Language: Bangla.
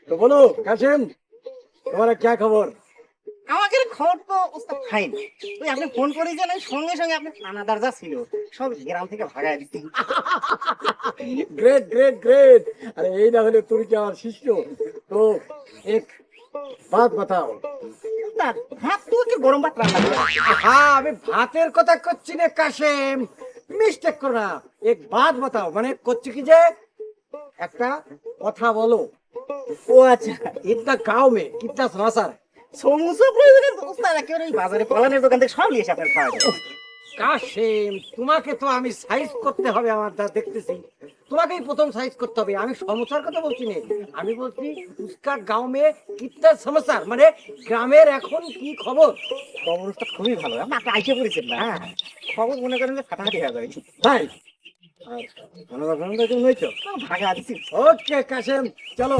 तो बोलो कासिम, तुम्हारा क्या खबर? আমাদের খবর তো ওস্তাদ ফাইন। ওই আপনি ফোন করেছেন, ওই সঙ্গে সঙ্গে আপনি থানাদার যা ছিল সব গ্রাম থেকে ভাগায় দিচ্ছি। Great great great. अरे यही ना हले तुम क्या शिष्य। तो एक बात बताओ। ওস্তাদ, ভাত তো কি গরম ভাত রান্না করে? हाँ আমি ভাতের কথা করছি না কাসেম, মিস্টেক করো না। এক বাত বাতাও, মানে করছি কি যে একটা কথা বলো। ও আচ্ছা, इतना गांव में कितना समाचार है? সমুচা প্রয়োজনে তো ওস্তাদ একেবারে ওই বাজারে পলানের দোকান থেকে সব নিয়ে এসে আপনার খাওয়া যাবে। কাসেম তোমাকে তো আমি সাইজ করতে হবে, আমার যা দেখতেছি তোমাকেই প্রথম সাইজ করতে হবে। আমি সমস্যার কথা বলছি না, আমি বলছি উস্কা গাঁও মে কিতনা সমাচার, মানে গ্রামের এখন কি খবর। খবর ওস্তাদ খুবই ভালো, আপনি আইসে পড়েছেন না? হ্যাঁ, খবর মনে করেন যে ফাটাফাটি হয়ে যাবে। ভাই আচ্ছা, ধন্যবাদ ধন্যবাদ, তুমি হয়েছো। ভাগা দিচ্ছি। ওকে কাসেম, চলো